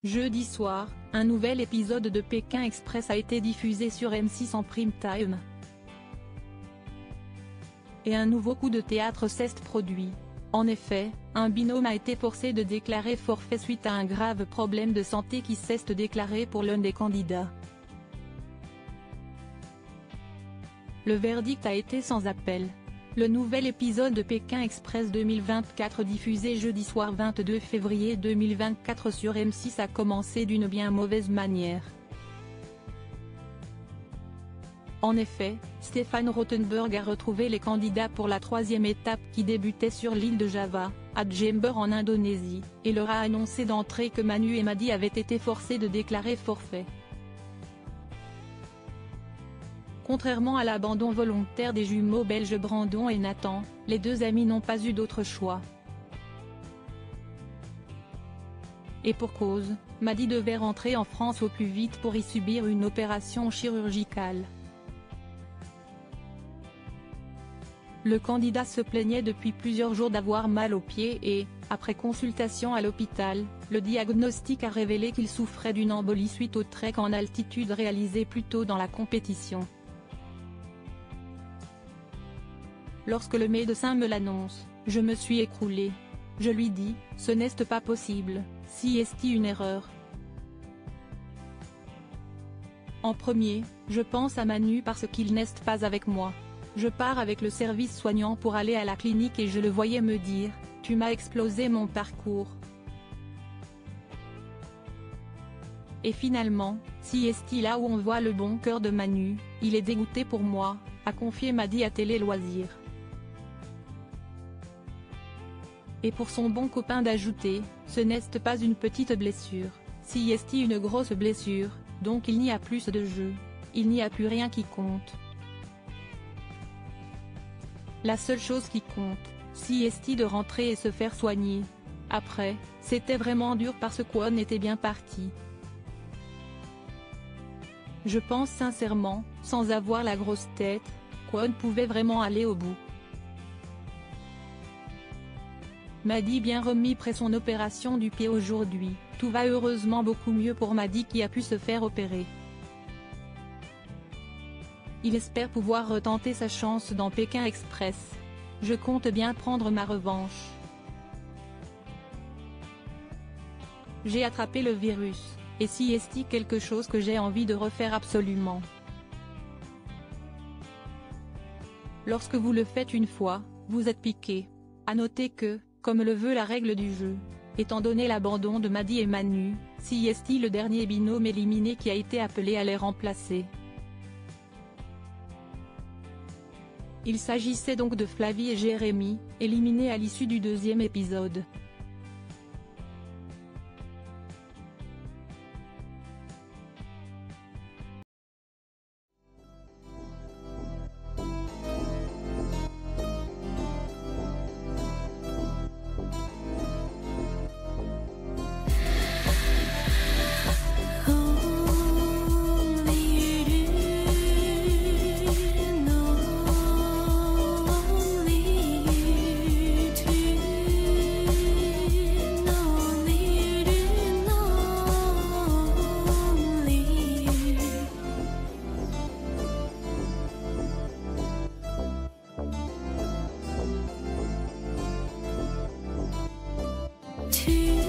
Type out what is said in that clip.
Jeudi soir, un nouvel épisode de Pékin Express a été diffusé sur M6 en prime time. Et un nouveau coup de théâtre s'est produit. En effet, un binôme a été forcé de déclarer forfait suite à un grave problème de santé qui s'est déclaré pour l'un des candidats. Le verdict a été sans appel. Le nouvel épisode de Pékin Express 2024 diffusé jeudi soir 22 février 2024 sur M6 a commencé d'une bien mauvaise manière. En effet, Stéphane Rothenberg a retrouvé les candidats pour la troisième étape qui débutait sur l'île de Java, à Jember en Indonésie, et leur a annoncé d'entrée que Manu et Madi avaient été forcés de déclarer forfait. Contrairement à l'abandon volontaire des jumeaux belges Brandon et Nathan, les deux amis n'ont pas eu d'autre choix. Et pour cause, Madi devait rentrer en France au plus vite pour y subir une opération chirurgicale. Le candidat se plaignait depuis plusieurs jours d'avoir mal aux pieds et, après consultation à l'hôpital, le diagnostic a révélé qu'il souffrait d'une embolie suite au trek en altitude réalisé plus tôt dans la compétition. Lorsque le médecin me l'annonce, je me suis écroulé. Je lui dis, ce n'est pas possible, si est une erreur. En premier, je pense à Manu parce qu'il n'est pas avec moi. Je pars avec le service soignant pour aller à la clinique et je le voyais me dire, tu m'as explosé mon parcours. Et finalement, si est là où on voit le bon cœur de Manu, il est dégoûté pour moi, a confié Madi à Télé Loisirs. Et pour son bon copain d'ajouter, ce n'est pas une petite blessure, si est une grosse blessure, donc il n'y a plus de jeu. Il n'y a plus rien qui compte. La seule chose qui compte, si est de rentrer et se faire soigner. Après, c'était vraiment dur parce qu'on était bien parti. Je pense sincèrement, sans avoir la grosse tête, qu'on pouvait vraiment aller au bout. Madi bien remis après son opération du pied aujourd'hui, tout va heureusement beaucoup mieux pour Madi qui a pu se faire opérer. Il espère pouvoir retenter sa chance dans Pékin Express. Je compte bien prendre ma revanche. J'ai attrapé le virus, et si est quelque chose que j'ai envie de refaire absolument. Lorsque vous le faites une fois, vous êtes piqué. À noter que, comme le veut la règle du jeu, étant donné l'abandon de Madi et Manu, si est le dernier binôme éliminé qui a été appelé à les remplacer. Il s'agissait donc de Flavie et Jérémy, éliminés à l'issue du deuxième épisode. To